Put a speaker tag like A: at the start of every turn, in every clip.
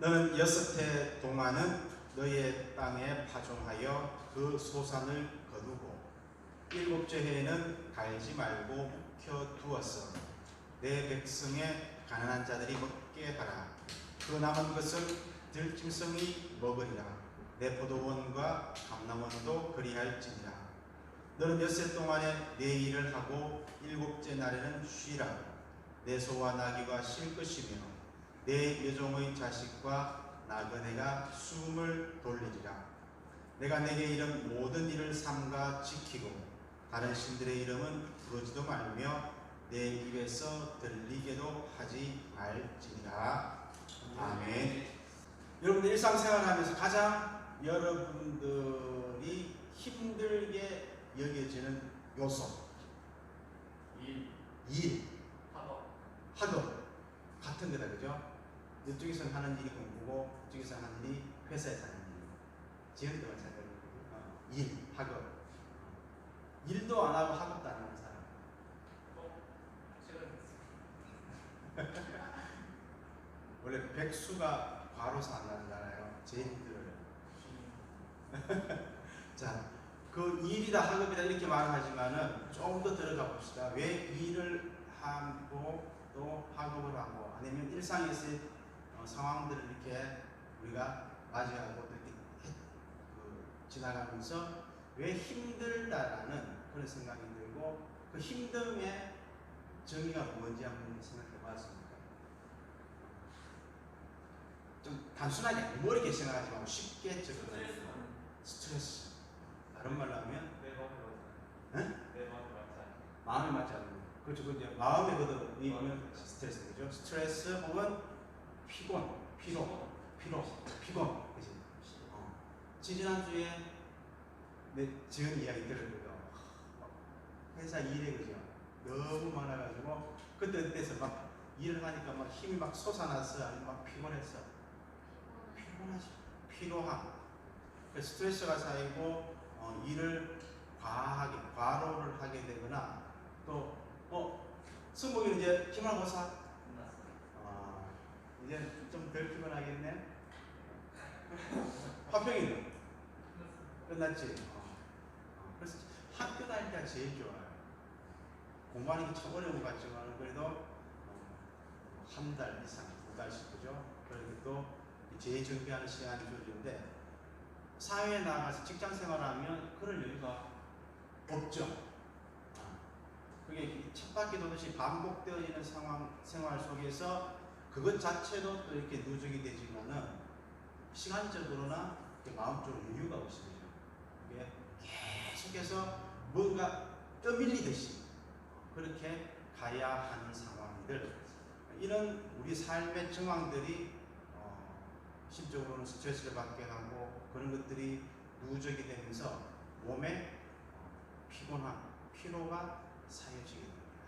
A: 너는 6해 동안은 너의 땅에 파종하여 그 소산을 거두고 7째 해에는 갈지 말고 묵혀두어서 내 백성의 가난한 자들이 먹게 하라. 그 남은 것을 들짐승이 먹으리라. 내 포도원과 감람원도 그리할지니라. 너는 6해 동안에 내 일을 하고 7째 날에는 쉬라. 내 소와 나귀가 쉴 것이며 내 여종의 자식과 나그네가 숨을 돌리리라. 내가 내게 이른 모든 일을 삼가 지키고 다른 신들의 이름은 부르지도 말며 내 입에서 들리게도 하지 말지니라. 아멘. 여러분들 일상생활하면서 가장 여러분들이 힘들게 여겨지는 요소, 일, 학업 같은 거다, 그죠? 이쪽에서 하는 일이 공부고 이쪽에서 하는 일이 회사에서 하는 일이고 지금도 마찬가지고 일, 학업. 일도 안 하고 학업도 안 하는 사람. 원래 백수가 과로사 안 나잖아요. 제일 힘들어요. 자, 그 일이다 학업이다 이렇게 말하지만은 조금 더 들어가 봅시다. 왜 일을 하고 또 학업을 하고 아니면 일상에서의 상황들을 이렇게 우리가 맞이하고 또 이렇게 지나가면서 왜 힘들다라는 그런 생각이 들고 그 힘듦의 정의가 뭔지 한번 생각해 봤습니다. 좀 단순하게 머리게 생각하지 말고 쉽게 접근하는 스트레스. 다른 말로 하면 마음에 맞지 않는 거. 그렇죠. 이제 마음에 거두면 스트레스죠. 스트레스 혹은 피곤, 피로. 그지. 지지난주에 지은 이야기 들었고요. 회사 일에 그죠. 너무 많아가지고 그때서 막 일을 하니까 막 힘이 막 솟아났어. 아니면 막 피곤했어. 피곤하지. 피로함. 스트레스가 쌓이고 일을 과로를 하게 되거나 또 승복이는 이제 기말고사 이제 좀 덜 피곤하겠네. 화평이는 끝났지. 그래서 학교 다닐 때가 제일 좋아요. 공부하는 게 참 어려운 것 같지만 그래도 한 달 이상, 2달씩 그죠? 그리고 또 제일 준비하는 시간이 줄는데 사회에 나가서 직장 생활하면 그럴 여유가 없죠. 그게 쳇바퀴 도듯이 반복되어지는 생활 속에서 그것 자체도 또 이렇게 누적이 되지만은 시간적으로나 마음적으로 여유가 없습니다. 이게 계속해서 뭔가 떠밀리듯이 그렇게 가야 하는 상황들, 이런 우리 삶의 정황들이 심적으로는 스트레스를 받게 하고 그런 것들이 누적이 되면서 몸에 피곤함, 피로가 쌓여지게 됩니다.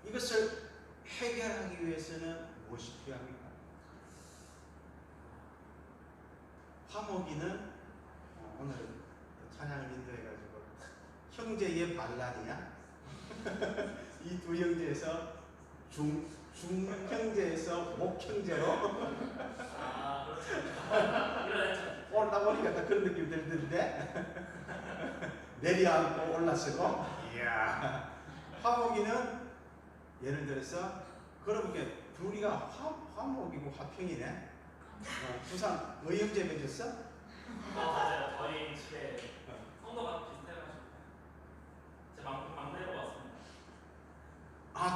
A: 이것을 해결하기 위해서는 무엇이 필요합니까? 화목이는 오늘 찬양을 인도해가지고 형제의 반란이야? 이 두 형제에서 중형제에서 목형제로 올라다 보니까 딱 그런 느낌이 들던데 내려앉고 올라서고 이야. 화목이는 예를 들어서 그렇게 둘이가 화목이고 화평이네. 부산 의형제 맺었어?
B: 맞아요. 저희 집에 성도가 비슷해가지고 제 막내로 왔습니다.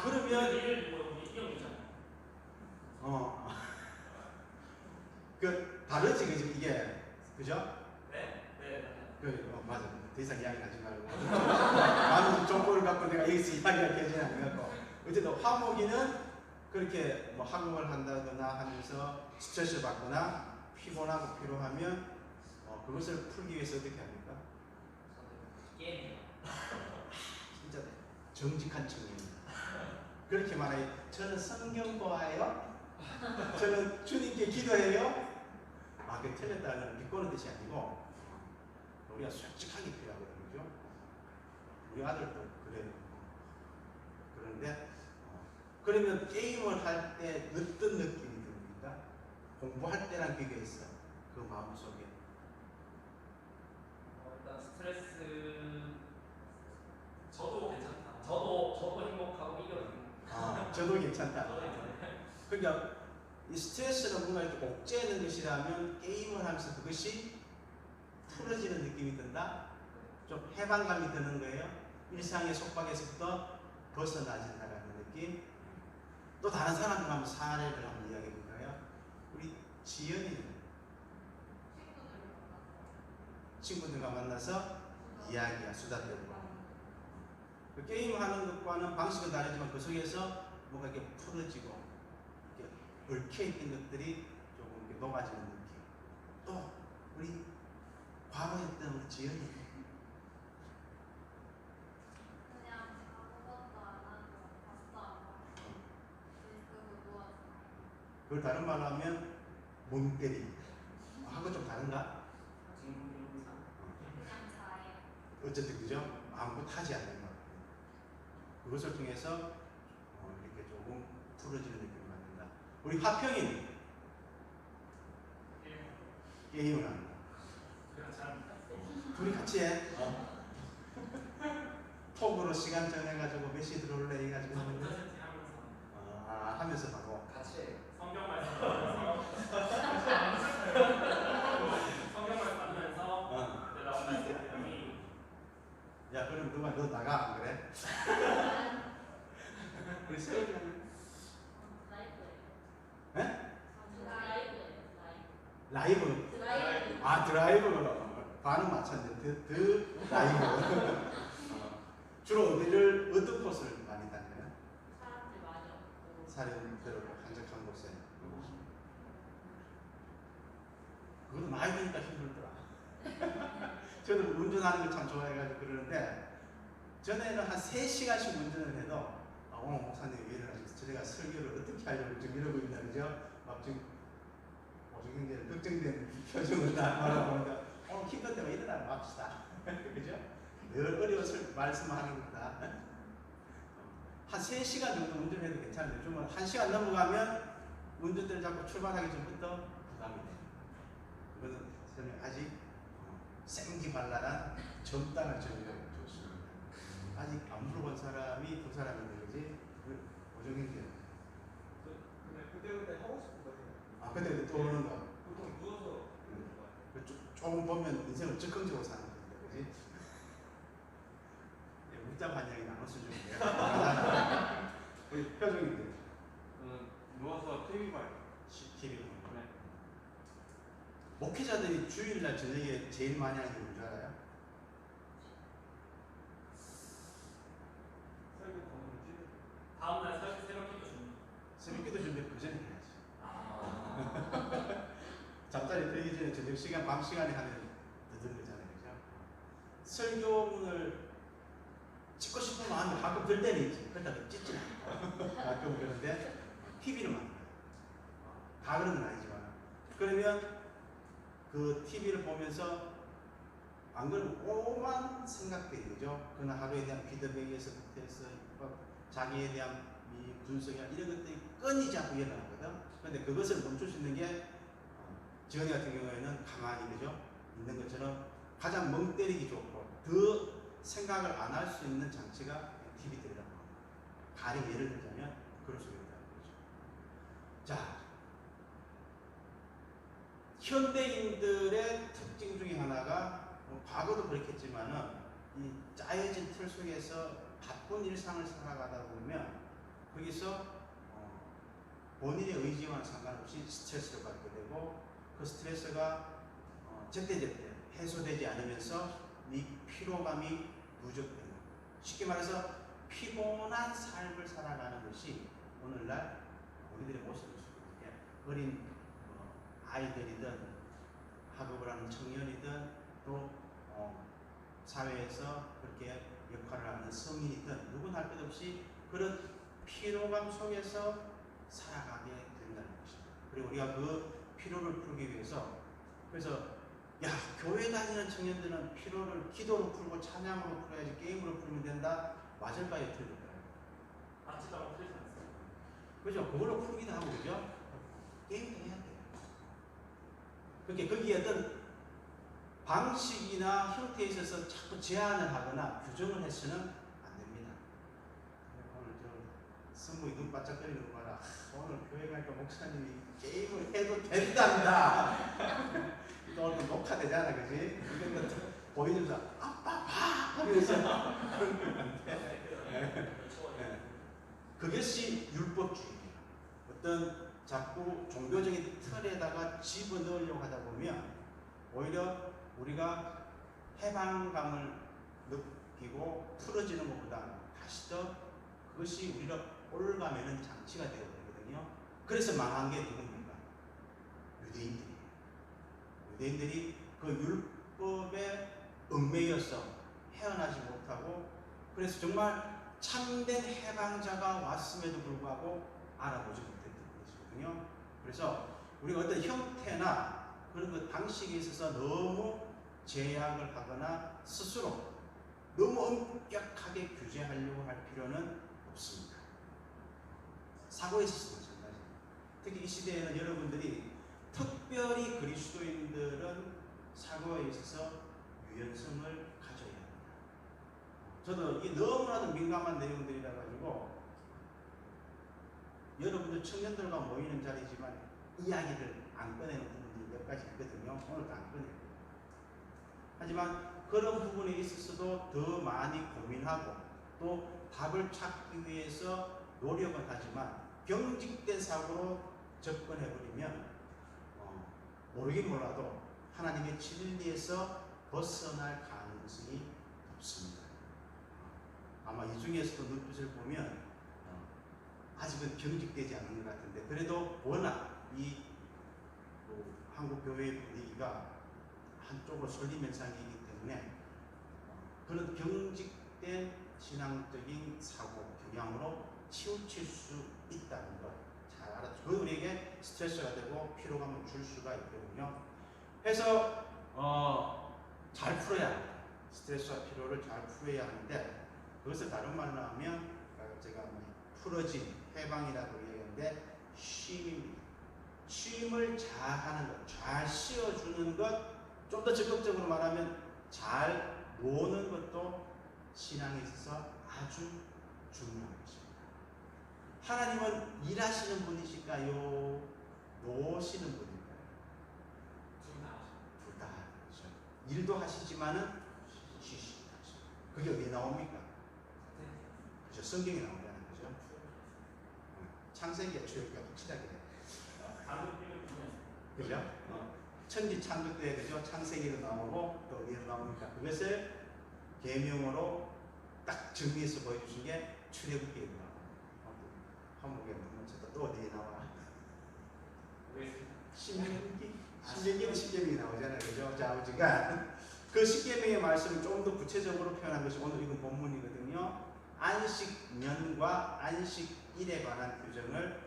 A: 그러면
B: 이름 우리 이형이잖아요.
A: 다르지 그지 이게 그죠?
B: 네.
A: 맞아. 더 이상 이야기 하지 말고. 많은 정보를 갖고 내가 여기서 이야기가 되지 않고. 어쨌든 화목이는 그렇게 뭐 학업을 한다거나 하면서 스트레스를 받거나 피곤하고 피로하면 그것을 풀기 위해서 어떻게 합니까?
B: 게임이요.
A: 진짜 정직한 청년입니다. 그렇게 말해요. 저는 성경 보아요. 저는 주님께 기도해요. 그게 틀렸다는 비꼬는 뜻이 아니고 우리가 솔직하게 필요하거든요. 그죠? 우리 아들도 그래요. 그런데 그러면 게임을 할 때 어떤 느낌이 듭니까? 공부할 때랑 비교했어. 그 마음속에.
B: 일단 스트레스 저도 괜찮다. 저도 행복하고 이겨주는.
A: 저도 괜찮다.
B: 저도 괜찮아요.
A: 그러니까 이 스트레스가 뭔가 이렇게 옥죄는 것이라면 게임을 하면서 그것이 풀어지는 느낌이 든다. 좀 해방감이 드는 거예요. 일상의 속박에서부터 벗어나진다라는 느낌. 또 다른 사람들 한번 사례를 한번 이야기해 볼까요? 우리 지연이는 친구들과 만나서 이야기야 수다 떨고 그 게임을 하는 것과는 방식은 다르지만 그 속에서 뭔가 이렇게 풀어지고 이렇게 얽혀있던 것들이 조금 이렇게 녹아지는 느낌. 또 우리 과거에 했던 우리 지연이
C: 그냥 아무것도 안 하고 밥도 안 먹고 그리고 누워서
A: 그걸 다른 말로 하면 멍 때리. 하고 좀 다른가?
C: 그냥 자요.
A: 어쨌든 그죠? 아무것도 하지 않는 것. 그것을 통해서 이렇게 조금 풀어지는 느낌을 받는다. 우리 화평이는 게임을 한다.
B: 그냥 잘합니다.
A: 둘이 같이 해. 톡으로 시간 정해가지고 몇 시에 들어올래 해가지고
B: 문자 세팅하면서
A: 하면서 바로
D: 같이
B: 성경 말씀 하면서 성경 말씀 하면서 나온 말씀이
A: 야 그럼 누가 너 나가 안 그래? 우리 세훈이는 네? 라이브 드라이브로 반응 맞췄는데 드라이브 주로 어디를 어떤 곳을 많이 다녀요? 사람들을 한적한 곳에. 그것도 나이 드니까 힘들더라. 저는 운전하는 걸 참 좋아해가지고 그러는데 전에는 한 3시간씩 운전을 해도 오늘 목사님 왜 이러시겠어? 저희가 설교를 어떻게 하려고 지금 이러고 있나 그죠? 막 지금 굉장히 걱정된 표정을 말하고 힘들 때만 일어나 맙시다. 그죠? 늘 어려운 말씀하는 겁니다. 한 3시간 정도 운전해도 괜찮은데 좀 1시간 넘어가면 운전대를 잡고 출발하기 전부터 부담이 돼요. 이거는 저는 아직 생기발랄한 젊다는 점이 좋습니다. 아직 안 물어본 사람이 두 사람인데 그지? 오정인데
D: 근데 그때 하고 싶은 거 해요.
A: 근데 또 오는 거
D: 보통 누워서
A: 조금 보면 인생을 즉흥적으로 사는 건데 그지? 문자 반영이 나눠 수준인데요. 우리 표정인데
D: 저는 누워서 TV 봐요.
A: TV 목회자들이 주일날 저녁에 제일 많이 하는 게 뭔지 알아요?
D: 설교 보는 TV.
B: 다음날 새벽기도 줍니다.
A: 새벽기도 준비 그 전에 해야지. 잠자리 들기 전에 저녁 시간, 밤 시간에 하면 늦은 거잖아요, 그죠? 설교문을 찍고 싶은 마음이 가끔 들 때는 있지. 그렇다고 찢지 않고 가끔 그런데 TV를 만들어요. 다 그런 건 아니지만 그러면 그 TV를 보면서 안 그러면 오만 생각들이 그죠? 그날 하루에 대한 피드백에서부터 해서 자기에 대한 이 분석이나 이런 것들이 끊이지 않고 일어나거든. 그런데 그것을 멈출 수 있는 게 지원이 같은 경우에는 가만히 그죠? 있는 것처럼 가장 멍 때리기 좋고 더 생각을 안 할 수 있는 장치가 TV들이라고 합니다. 가령 예를 들자면 그럴 수 있다는 거죠. 자, 현대인들의 특징 중에 하나가 과거도 그렇겠지만은 이 짜여진 틀 속에서 바쁜 일상을 살아가다 보면 거기서 본인의 의지와는 상관없이 스트레스를 받게 되고 그 스트레스가 제때제때 해소되지 않으면서 이 피로감이 누적되는 거예요. 쉽게 말해서 피곤한 삶을 살아가는 것이 오늘날 우리들의 모습일 수 있는 게 어린 아이들이든 학업을 하는 청년이든 또 사회에서 그렇게 역할을 하는 성인이든 누구나 할 것 없이 그런 피로감 속에서 살아가게 된다는 것입니다. 그리고 우리가 그 피로를 풀기 위해서 그래서 야 교회 다니는 청년들은 피로를 기도로 풀고 찬양으로 풀어야지 게임으로 풀면 된다. 맞을까요? 틀릴까요?
B: 맞지도 않고 틀리지 않습니다.
A: 그죠? 그걸로 풀기도 하고 그죠? 게임도 해야 돼요. 그렇게 거기에 어떤 방식이나 형태에 있어서 자꾸 제한을 하거나 규정을 해서는 안 됩니다. 오늘 저 성부이 눈 반짝거리는 거 봐라. 오늘 교회 가니까 목사님이 게임을 해도 된답니다. 또 오늘 녹화되잖아, 그지? 이런 거 보이면서 아빠 봐! 하면서 그런 거 안 돼. 그것이 율법주의예요. 어떤 자꾸 종교적인 틀에다가 집어넣으려고 하다 보면 오히려 우리가 해방감을 느끼고 풀어지는 것보다 다시 더 그것이 우리가 올가매는 장치가 되어버리거든요. 그래서 망한 게 누굽니까? 유대인들이에요. 유대인들이 그 율법에 얽매여서 헤어나지 못하고 그래서 정말 참된 해방자가 왔음에도 불구하고 알아보지 못했던 것이거든요. 그래서 우리가 어떤 형태나 그런 그 방식에 있어서 너무 제약을 하거나 스스로 너무 엄격하게 규제하려고 할 필요는 없습니다. 사고에 있어서도 마찬가지입니다. 특히 이 시대에는 여러분들이 특별히 그리스도인들은 사고에 있어서 유연성을 가져야 합니다. 저도 이게 너무나도 민감한 내용들이라 가지고 여러분들 청년들과 모이는 자리지만 이야기를 안 꺼내는 부분들이 몇 가지 있거든요. 오늘도 안 꺼내고. 하지만 그런 부분에 있어서도 더 많이 고민하고 또 답을 찾기 위해서 노력은 하지만 경직된 사고로 접근해버리면 모르긴 몰라도 하나님의 진리에서 벗어날 가능성이 높습니다. 아마 이 중에서도 눈빛을 보면 아직은 경직되지 않은 것 같은데 그래도 워낙 이 한국 교회의 분위기가 한쪽으로 쏠림 현상이기 때문에 그런 경직된 신앙적인 사고 경향으로 치우칠 수 있다는 것 잘 알아두고 그건 우리에게 스트레스가 되고 피로감을 줄 수가 있거든요. 해서 잘 풀어야 합니다. 스트레스와 피로를 잘 풀어야 하는데 그것을 다른 말로 하면 제가 풀어진 해방이라고 얘기하는데 쉼입니다. 쉼을 잘 하는 것, 잘 쉬어주는 것, 좀 더 적극적으로 말하면 잘 노는 것도 신앙에 있어서 아주 중요한 것입니다. 하나님은 일하시는 분이실까요? 노시는 분일까요? 둘 다 하시죠. 일도 하시지만은 쉬시기도 하시죠. 그게 어디에 나옵니까? 그죠? 성경에 나오잖아요. 그죠? 창세기와 출애굽기가 확실하게 그죠? 천지 창조 때 그죠? 창세기도 나오고 또 어디에 나옵니까? 그것을 계명으로 딱 정리해서 보여주신 게 출애굽기에 나와요. 한번 보겠습니다. 또 어디에 나와? 신명기는 십계명이 나오잖아요. 그죠? 자, 우리가 그 십계명의 말씀을 조금 더 구체적으로 표현한 것이 오늘 읽은 본문이거든요. 안식년과 안식일에 관한 규정을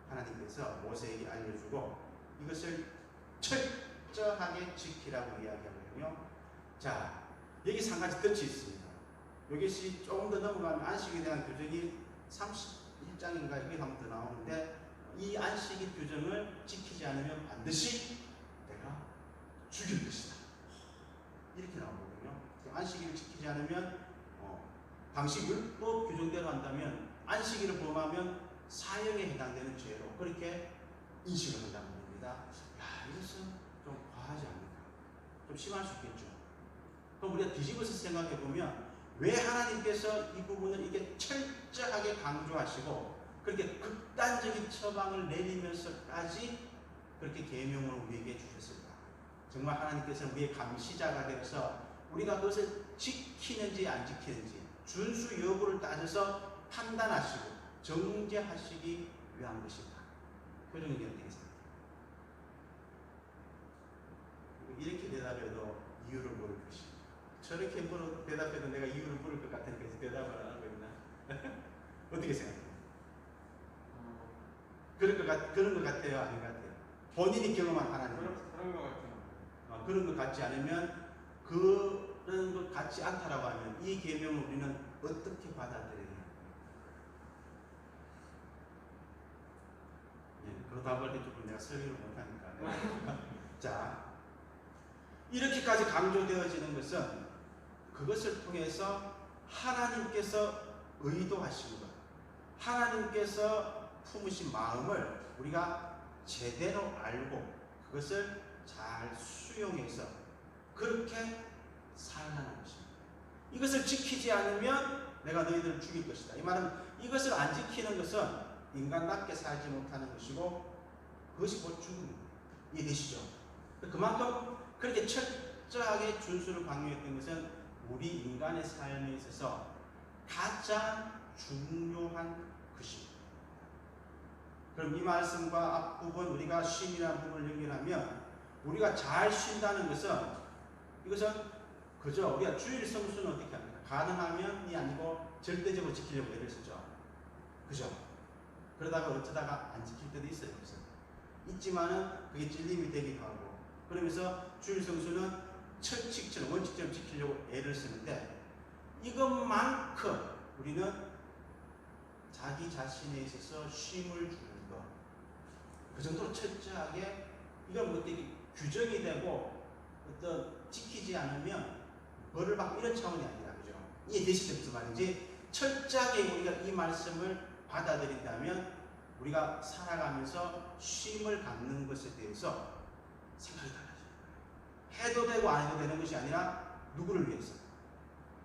A: 하나님께서 모세에게 알려주고 이것을 철저하게 지키라고 이야기하거든요. 자, 여기 한 가지 덧이 있습니다. 이것이 조금 더 넘어가면 안식에 대한 규정이 31장인가 여기 한번 더 나오는데 이 안식일 규정을 지키지 않으면 반드시 내가 죽일 것이다. 이렇게 나오거든요. 안식일을 지키지 않으면 당시 율법 규정대로 한다면 안식일을 범하면 사형에 해당되는 죄로 그렇게 인식을 한다는 겁니다. 야, 이것은 좀 과하지 않을까? 좀 심할 수 있겠죠. 그럼 우리가 뒤집어서 생각해 보면 왜 하나님께서 이 부분을 이렇게 철저하게 강조하시고 그렇게 극단적인 처방을 내리면서까지 그렇게 계명을 우리에게 주셨을까? 정말 하나님께서 우리의 감시자가 되어서 우리가 그것을 지키는지 안 지키는지 준수 여부를 따져서 판단하시고 정죄하시기 위한 것인가? 표정 의견 어떻게 생각해요? 이렇게 대답해도 이유를 모를 것이고 저렇게 대답해도 내가 이유를 모를 것 같으니까 대답을 안 하고 있나? 어떻게 생각해요? 그런 것 같아요? 아닌 것 같아요? 본인이 경험한 하나님
D: 그런 것 같아요.
A: 그런 것 같지 않으면 그런 것 같지 않다라고 하면 이 계명을 우리는 어떻게 받아들여야 해요? 그 답을 해주고 내가 설명을 못하니까 자, 이렇게까지 강조되어지는 것은 그것을 통해서 하나님께서 의도하신 것, 하나님께서 품으신 마음을 우리가 제대로 알고 그것을 잘 수용해서 그렇게 살아가는 것입니다. 이것을 지키지 않으면 내가 너희들을 죽일 것이다. 이 말은 이것을 안 지키는 것은 인간답게 살지 못하는 것이고 그것이 곧 죽음입니다. 이해되시죠? 그만큼 그렇게 철저하게 준수를 강요했던 것은 우리 인간의 삶에 있어서 가장 중요한 것입니다. 그럼 이 말씀과 앞부분 우리가 쉼이라는 부분을 연결하면 우리가 잘 쉰다는 것은 이것은 그저 우리가 주일 성수는 어떻게 합니까? 가능하면이 아니고 절대적으로 지키려고 애를 쓰죠. 그죠? 그러다가 어쩌다가 안 지킬 때도 있어요. 그래서 있지만은 그게 찔림이 되기도 하고 그러면서 주일 성수는 철칙처럼 원칙처럼 지키려고 애를 쓰는데 이것만큼 우리는 자기 자신에 있어서 쉼을 주는 것, 그 정도로 철저하게 이건 뭐 되게 규정이 되고 어떤 지키지 않으면 벌을 받고 이런 차원이 아니라 그죠? 이해되시죠? 무슨 말인지 철저하게 우리가 이 말씀을 받아들인다면 우리가 살아가면서 쉼을 갖는 것에 대해서 생각이 달라져요. 해도 되고 안 해도 되는 것이 아니라 누구를 위해서?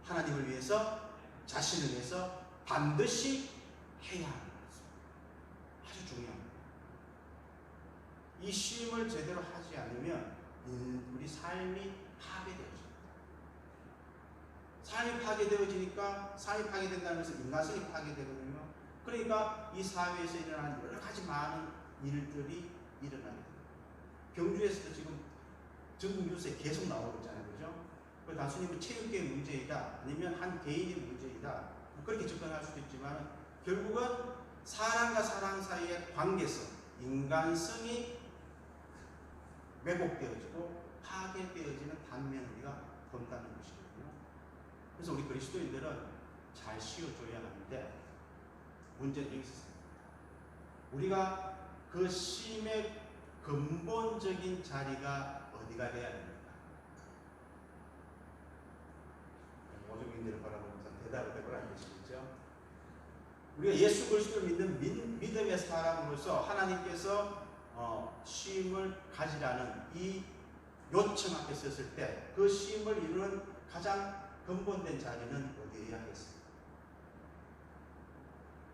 A: 하나님을 위해서, 자신을 위해서 반드시 해야 하는 것입니다. 아주 중요합니다. 이 쉼을 제대로 하지 않으면 우리 삶이 파괴되어집니다. 삶이 파괴되어지니까 삶이 파괴된다는 것은 인간성이 파괴되거든요. 그러니까 이 사회에서 일어나는 여러 가지 많은 일들이 일어나게 됩니다. 경주에서도 지금 전국 뉴스에 계속 나오고 있잖아요. 그죠? 단순히 뭐 체육계의 문제이다, 아니면 한 개인의 문제이다, 그렇게 접근할 수도 있지만 결국은 사람과 사람 사이의 관계성, 인간성이 왜곡되어지고 파괴되어지는 단면을 우리가 본다는 것이거든요. 그래서 우리 그리스도인들은 잘 쉬어줘야 하는데 문제는 여기 있습니다. 우리가 그 쉼의 근본적인 자리가 어디가 돼야 됩니까? 모종인들을 바라보면서 대답을 해보라 하시겠죠. 우리가 예수 그리스도를 믿는 믿음의 사람으로서 하나님께서 쉼을 가지라는 이 요청 앞에 섰을 때 그 쉼을 이루는 가장 근본된 자리는 어디에 하겠습니까?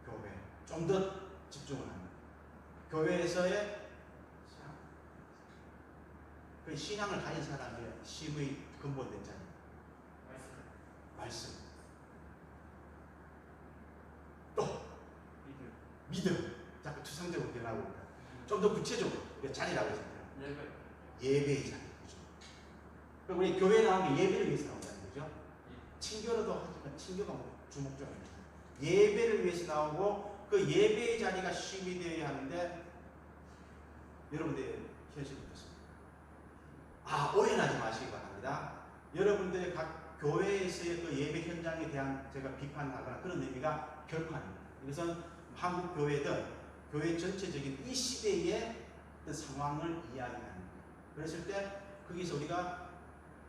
A: 교회. 좀 더 집중을 합니다. 교회에서의 그 신앙을 가진 사람의 쉼의 근본된 자리. 말씀. 또 믿음. 자꾸 추상적으로 변하고 있다. 좀 더 구체적으로 자리라고 했습니다. 예배의 자리. 그럼 우리 교회에 나온 게 예배를 위해서 나온다는 거죠. 친교로도 하지만 친교가 주목적입니다. 예배를 위해서 나오고 그 예배의 자리가 쉼이 되어야 하는데 여러분들의 현실은 어떻습니까? 오해하지 마시기 바랍니다. 여러분들의 각 교회에서의 그 예배 현장에 대한 제가 비판하거나 그런 의미가 결코 아닙니다. 이것은 한국 교회든 교회 전체적인 이 시대의 어떤 상황을 이야기하는 거예요. 그랬을 때 거기서 우리가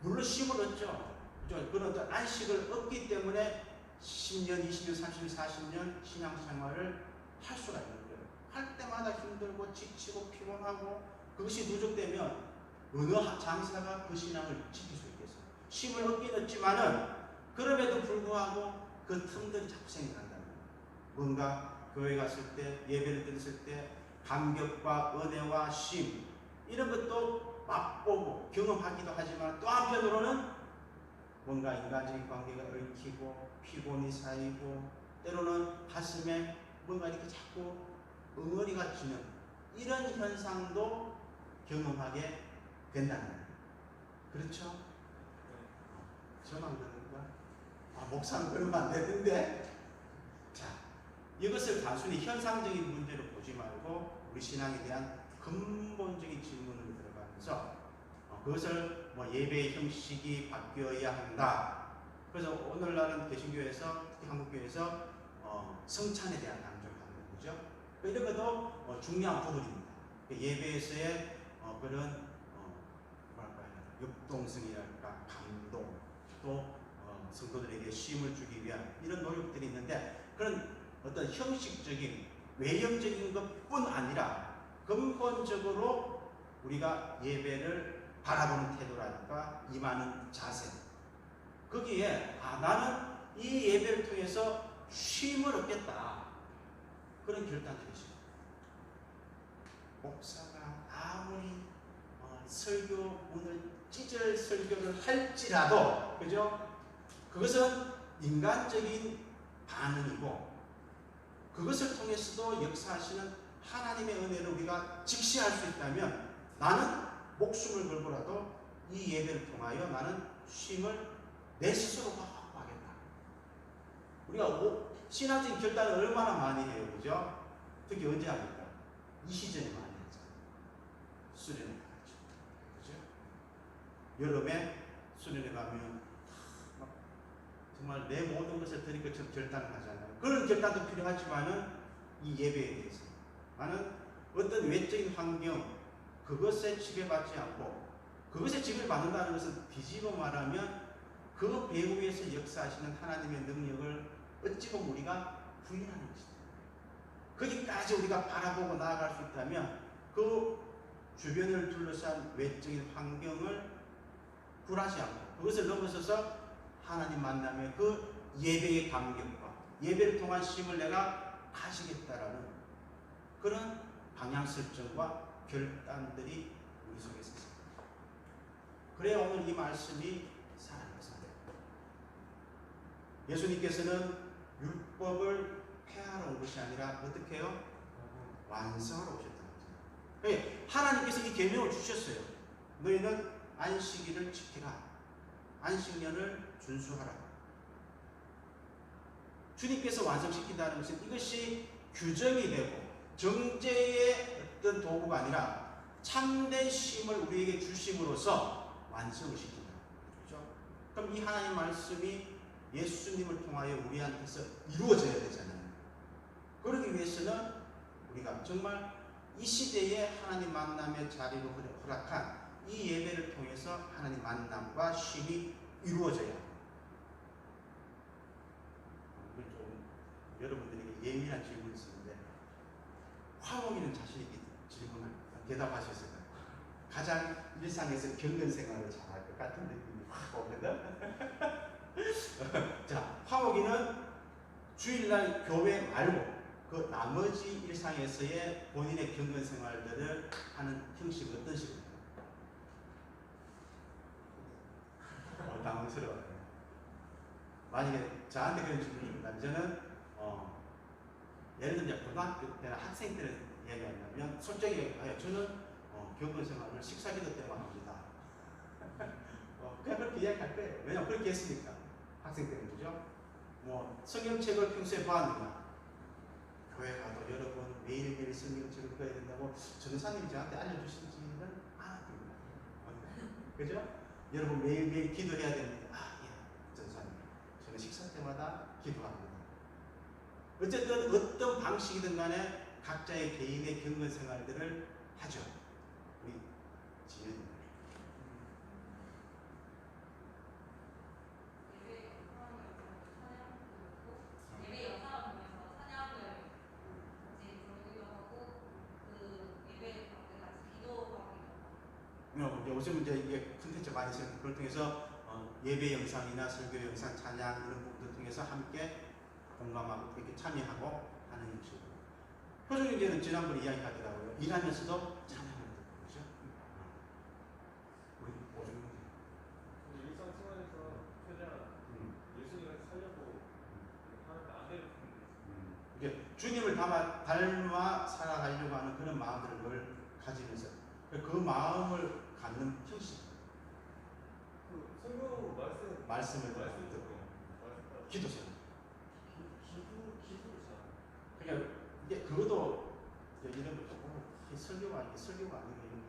A: 물론 쉼을 얻죠. 그런 어떤 안식을 얻기 때문에 10년, 20년, 30년, 40년 신앙생활을 할 수가 있는 거예요. 할 때마다 힘들고 지치고 피곤하고 그것이 누적되면 어느 장사가 그 신앙을 지킬 수 있겠어요. 쉼을 얻긴 얻지만은 그럼에도 불구하고 그 틈들이 자꾸 생겨난다는 거예요. 뭔가 교회 갔을 때, 예배를 드렸을 때 감격과 은혜와 쉼 이런 것도 맛보고 경험하기도 하지만 또 한편으로는 뭔가 인간적인 관계가 얽히고 피곤이 쌓이고 때로는 가슴에 뭔가 이렇게 자꾸 응어리가 지는 이런 현상도 경험하게 된다는 거예요. 그렇죠? 저만 그런가? 목사는 그러면 안 되는데. 자, 이것을 단순히 현상적인 문제로 보지 말고 우리 신앙에 대한 근본적인 질문으로 들어가면서 그것을 예배의 형식이 바뀌어야 한다. 그래서 오늘날은 개신교에서 특히 한국교회에서 성찬에 대한 강조를 하는 거죠. 이런 것도 중요한 부분입니다. 예배에서의 그런 역동성이랄까 감동 또 성도들에게 쉼을 주기 위한 이런 노력들이 있는데 그런 어떤 형식적인 외형적인 것뿐 아니라 근본적으로 우리가 예배를 바라보는 태도랄까 임하는 자세 거기에 나는 이 예배를 통해서 쉼을 얻겠다 그런 결단들이 있어요. 목사가 아무리 설교 오늘 찢을 설교를 할지라도 그죠? 그것은 인간적인 반응이고 그것을 통해서도 역사하시는 하나님의 은혜를 우리가 직시할 수 있다면 나는 목숨을 걸고라도 이 예배를 통하여 나는 쉼을 내 스스로가 확보하겠다. 우리가 신앙적인 결단을 얼마나 많이 해요, 그죠? 특히 언제 합니까? 이 시즌에 많이 했잖아요. 수련회 가죠, 그죠? 여름에 수련회 가면 막 정말 내 모든 것을 드릴 것처럼 결단을 하잖아요. 그런 결단도 필요하지만은 이 예배에 대해서 나는 어떤 외적인 환경 그것에 지배받지 않고 그것에 지배받는다는 것은 뒤집어 말하면 그 배후에서 역사하시는 하나님의 능력을 어찌 보면 우리가 부인하는 것이다. 거기까지 우리가 바라보고 나아갈 수 있다면 그 주변을 둘러싼 외적인 환경을 굴하지 않고 그것을 넘어서서 하나님 만남의 그 예배의 감격과 예배를 통한 쉼을 내가 가지겠다라는 그런 방향 설정과 결단들이 우리 속에 있습니다. 그래야 오늘 이 말씀이 살아있습니다. 예수님께서는 율법을 폐하러 온 것이 아니라 어떻게 해요? 완성하러 오셨다는 거죠. 하나님께서 이 계명을 주셨어요. 너희는 안식일을 지키라. 안식년을 준수하라. 주님께서 완성시킨다는 것은 이것이 규정이 되고 정죄의 어떤 도구가 아니라 참된 쉼을 우리에게 주심으로써 완성을 시킨다. 그렇죠? 그럼 이 하나님 말씀이 예수님을 통하여 우리한테서 이루어져야 되잖아요. 그러기 위해서는 우리가 정말 이 시대에 하나님 만남의 자리로 허락한 이 예배를 통해서 하나님 만남과 쉼이 이루어져야 합니다. 좀 여러분들에게 예민한 질문이 있었는데 화목이는 자신 있게 질문을 대답하셨을까요? 가장 일상에서 경건 생활을 잘할 것 같은 느낌이 확 오거든. 자, 화목이는 주일날 교회 말고 그 나머지 일상에서의 본인의 경건 생활들을 하는 형식은 어떤 식입니까? 당황스러워요. 만약에 저한테 그런 질문을 준다면 저는 예를 들면 고등학교 때나 학생 때를 얘기한다면 솔직히 저는 경건 생활을 식사기도 때만 합니다. 그냥 그렇게 이야기할 거예요. 왜냐면 그렇게 했으니까 학생 때는 그죠? 성경책을 평소에 보았느냐? 교회 가도 여러 번 매일매일 성경책을 읽어야 된다고 전사님이 저한테 알려주신지는 않았습니다. 그죠? 여러분 매일매일 기도해야 되는데 예, 전사님 저는 식사 때마다 기도합니다. 어쨌든 어떤 방식이든 간에 각자의 개인의 경건 생활들을 하죠. 우리 지혜님.
C: 예배 영상을 보면서 찬양을 같이 부르기도 하고 그 예배 가운데 같이 기도하기도 하고
A: 요즘 이게 콘텐츠 많이 있어요. 그걸 통해서 예배 영상이나 설교 영상, 찬양 이런 부분들 통해서 함께 공감하고 이렇게 참여하고 하는 형식으로. 표준이제는 지난번에 이야기하더라고요. 일하면서도 찬양을 듣고 그죠? 우리 오줌.
D: 일상생활에서 최대한 예수님을 살려고 하는 나대로
A: 이게 주님을 닮아 살아가려고 하는 그런 마음들을 가지면서 그 마음을 갖는 형식.
D: 그 성경
A: 말씀을 듣고 기도서.
D: 기도를 잘.
A: 그러니까 이게 그것도 이런 거 설교가 아니고 이런 거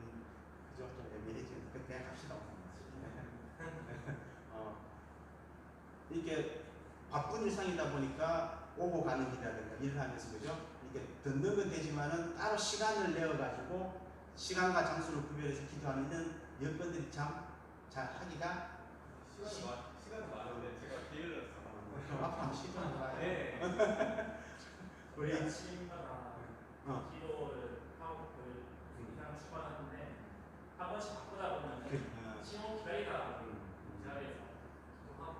A: 그저 좀 애매해지는 그냥 갑시다. 이렇게 바쁜 일상이다 보니까 오고 가는 길이라든가 일을 하면서 그죠? 이렇게 듣는 건 되지만은 따로 시간을 내어 가지고 시간과 장소를 구별해서 기도하는 여건들이 참 잘 하기가
D: 시간이 많은데 제가 기회를
A: 좀 앞으로 시도해 봐요.
D: 네.
B: 우리 아침마다
A: 어.
B: 기도를 하고 그 이상 출발하는데 한 번씩 바꾸다 보면
A: 그,
B: 신호 기다리다가 그 자리에서 기도하고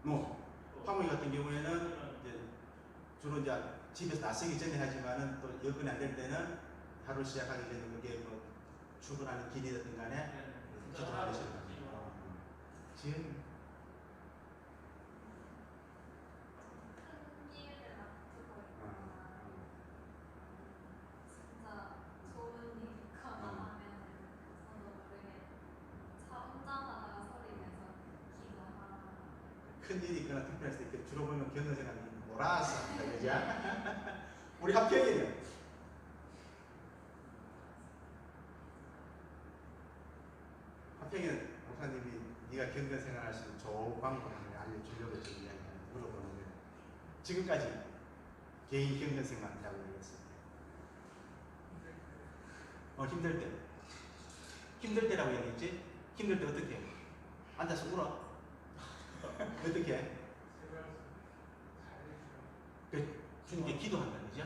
A: 뭐
B: 또
A: 파모이 같은 경우에는
B: 아니면
A: 이제 주로 이제 집에서 낯서기 전에 하지만은 또 여건이 안 될 때는 하루 시작하기 전에 그게 뭐 출근하는 길이든 간에 기도하는 시간. 지금
C: 큰 기회를 앞두고
A: 어,
C: 있거나 진짜 좋은 일이 있거나 하면 저도 모르게 차 운전하다가 소리 내서 기도하거나
A: 큰 일이 있거나 특별할 때 이렇게 주로 보면 경영생활이 몰아서 합니다. 그죠? 우리 합평이에요. 합평이는 목사님이 네가 경영생활 할 수 있는 좋은 방법을 알려주려고 지금 이야기하는 물어보는 거예요. 지금까지 개인 경영생활이라고 얘기했을 때 힘들 때 힘들 때라고 얘기했지? 힘들 때 어떻게 해? 앉아서 울어? 어떻게 해? 주님께 기도한다는 거죠.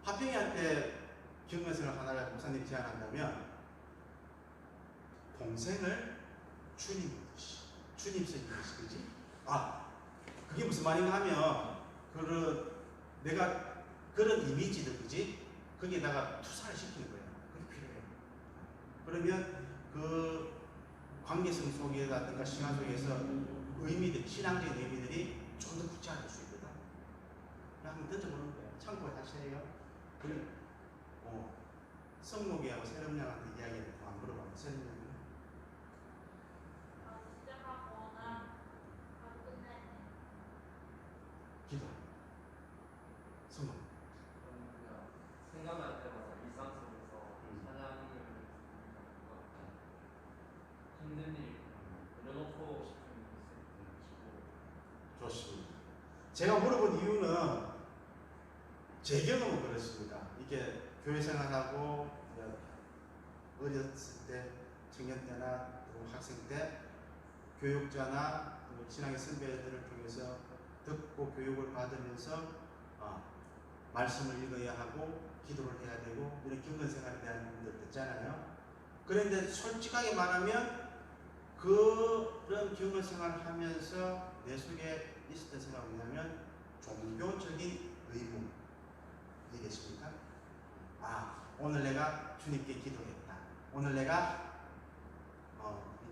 A: 화평이한테 경건생활 하나를 목사님이 제안한다면 동생을 주님 듯이 주님 쓰는 것이 그지? 그게 무슨 말인가 하면 내가 그런 이미지들 그지? 거기에다가 투사를 시키는 거예요. 그게 필요해요. 그러면 그 관계성 속에라든가 신앙 속에서 의미들, 신앙적인 의미들이 좀 더 구체화될 수 있거든. 그냥 한번 던져보는 거예요. 참고해 하세요. 그래. 성목이하고 세름양한테 이야기를 안 물어봐요. 세름양은
C: 시작하거나 바로 끝내는
A: 기도. 성목.
E: 그냥 생각날 때마다 일상속에서 찬양을 힘든 일 올려놓고 싶은 게 있어요.
A: 좋습니다. 제가 물어본 이유는 제 경험은 그렇습니다. 이게 교회 생활하고 어렸을 때, 청년 때나 또 학생 때 교육자나 또 신앙의 선배들을 통해서 듣고 교육을 받으면서 말씀을 읽어야 하고 기도를 해야 되고 이런 경건 생활에 대한 부분들 듣잖아요. 그런데 솔직하게 말하면 그런 경건 생활을 하면서 내 속에 있었던 생각이 뭐냐면 종교적인 의무이겠습니까? 오늘 내가 주님께 기도했다. 오늘 내가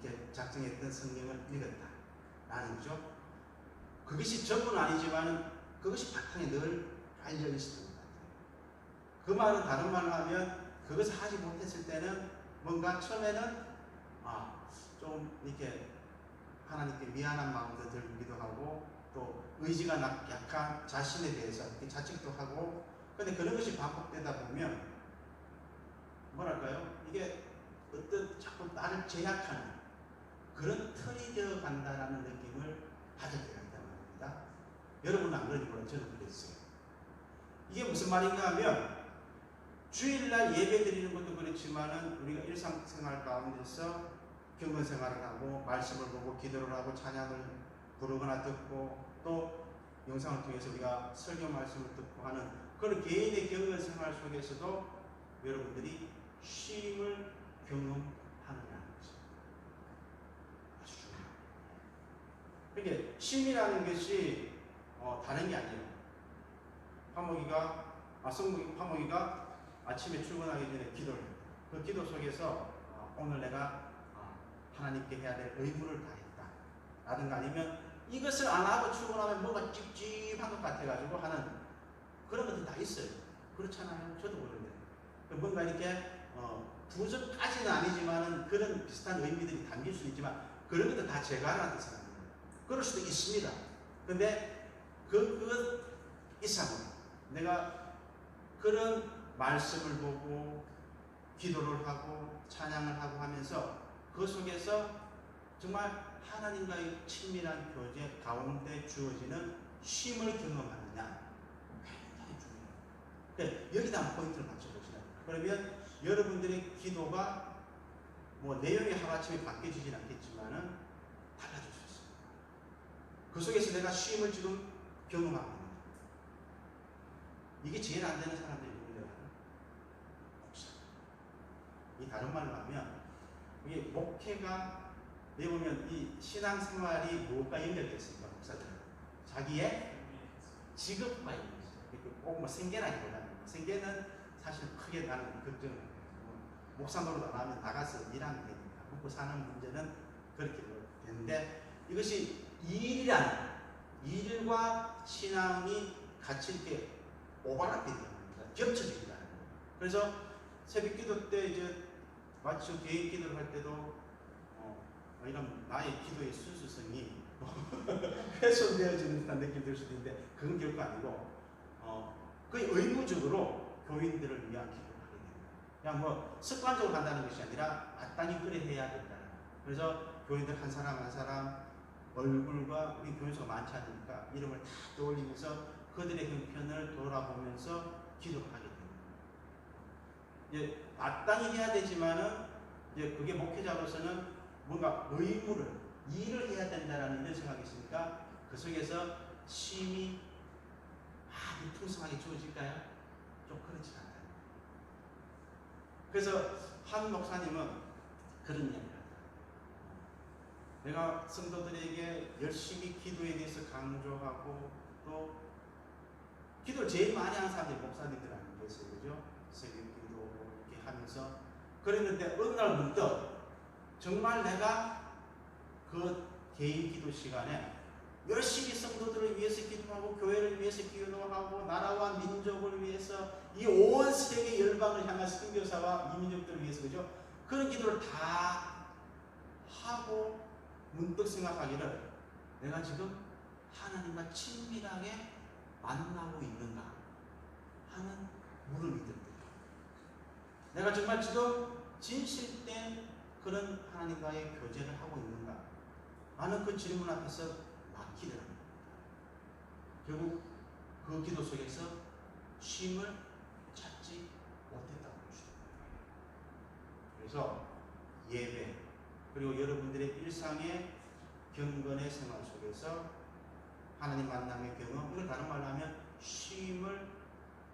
A: 이렇게 작성했던 성경을 읽었다. 라는 거죠. 그것이 전부는 아니지만 그것이 바탕에 늘 깔려 있었던 것 같아요. 그 말은 다른 말로 하면 그것을 하지 못했을 때는 뭔가 처음에는 좀 이렇게 하나님께 미안한 마음도 들기도 하고 또 의지가 약한 자신에 대해서 자책도 하고 근데 그런 것이 반복되다 보면 뭐랄까요? 이게 어떤 자꾸 나를 제약하는 그런 틀이 되어 간다라는 느낌을 받을 때가 있단 말입니다. 여러분은 안 그런지 몰라요. 저는 그랬어요. 이게 무슨 말인가 하면 주일날 예배 드리는 것도 그렇지만은 우리가 일상생활 가운데서 경건생활을 하고 말씀을 보고 기도를 하고 찬양을 부르거나 듣고 또 영상을 통해서 우리가 설교 말씀을 듣고 하는 그런 개인의 경건생활 속에서도 여러분들이 쉼을 경험하느냐는 것이 아주 중요합니다. 그러니까 쉼이라는 것이 다른 게 아니에요. 파목이가 아침에 출근하기 전에 기도를 해요. 그 기도 속에서 오늘 내가 하나님께 해야 될 의무를 다했다. 라든가 아니면 이것을 안 하고 출근하면 뭐가 찝찝한 것 같아가지고 하는 그런 것들 다 있어요. 그렇잖아요. 저도 그런데. 뭔가 이렇게 부정까지는 아니지만은 그런 비슷한 의미들이 담길 수 있지만 그런 것들 다 제거하라는 뜻입니다. 그럴 수도 있습니다. 근데 그것 이상으로 내가 그런 말씀을 보고 기도를 하고 찬양을 하고 하면서 그 속에서 정말 하나님과의 친밀한 교제 가운데 주어지는 쉼을 경험하느냐 굉장히 중요해요. 그러니까 여기다 포인트를 맞춰보시라. 그러면 여러분들의 기도가 뭐 내용이 하루아침에 바뀌어지진 않겠지만은 달라질 수 있습니다. 그 속에서 내가 쉼을 지금 경험하고 있는 거예요. 이게 제일 안 되는 사람들이 누구냐? 목사. 이 다른 말로 하면 이게 목회가 내 보면 이 신앙생활이 무엇과 연결되어 있습니까? 목사들은 자기의 직업과 연결되어 있어요. 꼭 뭐 생계라기보다는 생계는 사실 크게 나는 걱정을 해요. 목사 노릇 안 하면 나가서 일하면 되니까 먹고 사는 문제는 그렇게 되는데 이것이 일과 신앙이 같이 이렇게 오버랩이 되는 겁니다. 겹쳐진다는 거예요. 그래서 새벽 기도 때 이제 마치 개인 기도를 할 때도 이런 나의 기도의 순수성이 훼손되어지는 듯한 느낌이 들 수도 있는데 그건 결코 아니고 거의 의무적으로 교인들을 위한 기도를 하게 됩니다. 그냥 뭐 습관적으로 한다는 것이 아니라 마땅히 그래 해야 된다. 그래서 교인들 한 사람 한 사람 얼굴과 우리 교인수가 많지 않으니까 이름을 다 떠올리면서 그들의 형편을 돌아보면서 기도를 하게 됩니다. 이제 마땅히 해야 되지만은 이제 그게 목회자로서는 뭔가 의무를 일을 해야 된다라는 이런 생각이 있으니까 그 속에서 쉼이 풍성하게 주어질까요? 좀 그렇지 않아요. 그래서 한 목사님은 그런 이야기를 하더라고요. 내가 성도들에게 열심히 기도에 대해서 강조하고 또 기도를 제일 많이 하는 사람들이 목사님들 아니겠어요, 그죠? 새벽 기도 이렇게 하면서 그랬는데 어느 날 문득 정말 내가 그 개인 기도 시간에 열심히 성도들을 위해서 기도하고 교회를 위해서 기도하고 나라와 민족을 위해서 이 온 세계 열방을 향한 선교사와 이민족들을 위해서 그죠? 그런 기도를 다 하고 문득 생각하기를 내가 지금 하나님과 친밀하게 만나고 있는가 하는 물음이 듭니다. 내가 정말 지금 진실된 그런 하나님과의 교제를 하고 있는가 하는 그 질문 앞에서 막히더랍니다. 결국 그 기도 속에서 쉼을 찾지 못했다고 보시더라고요. 그래서 예배 그리고 여러분들의 일상의 경건의 생활 속에서 하나님 만남의 경험, 이걸 다른 말로 하면 쉼을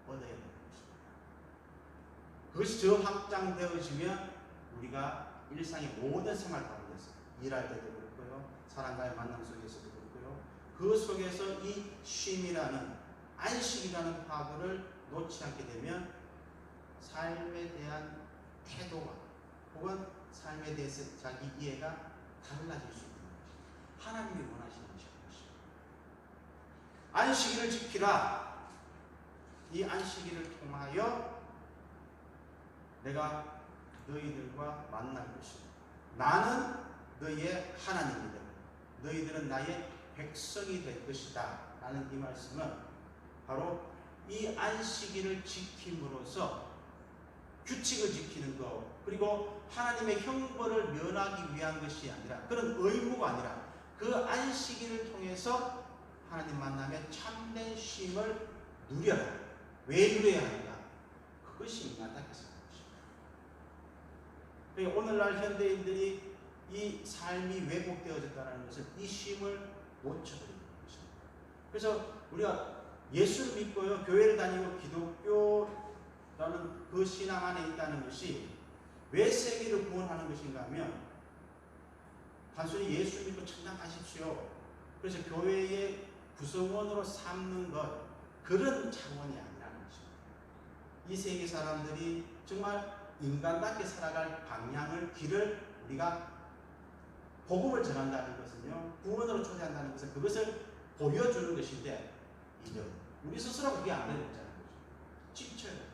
A: 얻어야 되는 것입니다. 그것이 저 확장되어지면 우리가 일상의 모든 생활 가운데서 일할 때도 그렇고요, 사람과의 만남 속에서도 그렇고요, 그 속에서 이 쉼이라는 안식이라는 화두를 놓지 않게 되면 삶에 대한 태도가 혹은 삶에 대해서 자기 이해가 달라질 수 있는 것입니다. 하나님이 원하시는 것입니다. 안식일을 지키라. 이 안식일을 통하여 내가 너희들과 만날 것이다. 나는 너희의 하나님이 되고 너희들은 나의 백성이 될 것이다. 라는 이 말씀은 바로 이 안식일을 지킴으로써 규칙을 지키는 것, 그리고 하나님의 형벌을 면하기 위한 것이 아니라, 그런 의무가 아니라 그 안식일을 통해서 하나님 만남에 참된 쉼을 누려라. 왜 누려야 하는가? 그것이 인간답게 사는 것입니다. 그러니까 오늘날 현대인들이 이 삶이 왜곡되어졌다는 것은 이 쉼을 놓쳐버리는 것입니다. 그래서 우리가 예수를 믿고요, 교회를 다니고 기독교라는 그 신앙 안에 있다는 것이 왜 세계를 구원하는 것인가 하면 단순히 예수 믿고 천당 가십시오, 그래서 교회의 구성원으로 삼는 것, 그런 차원이 아니라는 것입니다. 이 세계 사람들이 정말 인간답게 살아갈 방향을, 길을 우리가 복음을 전한다는 것은요, 구원으로 초대한다는 것은 그것을 보여주는 것인데, 이제 우리 스스로 그게 안 되는 거죠. 지쳐요.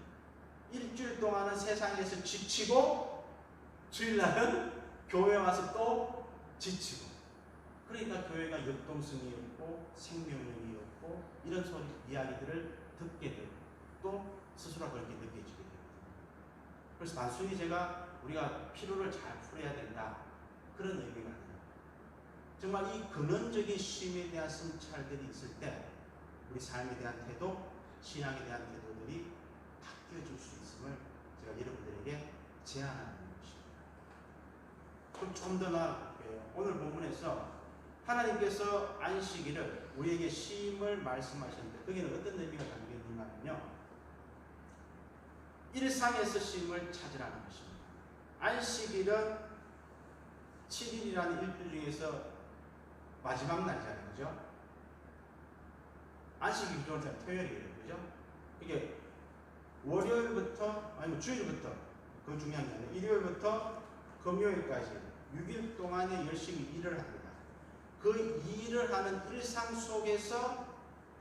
A: 일주일 동안은 세상에서 지치고 주일날은 교회 와서 또 지치고, 그러니까 교회가 역동성이 없고 생명력이 없고 이런 소리 이야기들을 듣게 되고 또 스스로 그렇게 느껴지게 됩니다. 그래서 단순히 우리가 피로를 잘 풀어야 된다, 그런 의미가 아니라 정말 이 근원적인 쉼에 대한 성찰들이 있을 때 우리 삶에 대한 태도, 신앙에 대한 태도들이 바뀌어질 수 있음을 제가 여러분들에게 제안하는 것입니다. 그럼 좀 더 나아갈게요. 오늘 본문에서 하나님께서 안식일을 우리에게 쉼을 말씀하셨는데 거기는 어떤 의미가 담겨 있느냐면요. 일상에서 쉼을 찾으라는 것입니다. 안식일은 7일이라는 일주 중에서 마지막 날이잖아요. 그죠? 안식일 기준으로 토요일이에요. 그죠? 이게 월요일부터 아니면 주일부터 그건 중요한 게 아니라 일요일부터 금요일까지 6일 동안에 열심히 일을 합니다. 그 일을 하는 일상 속에서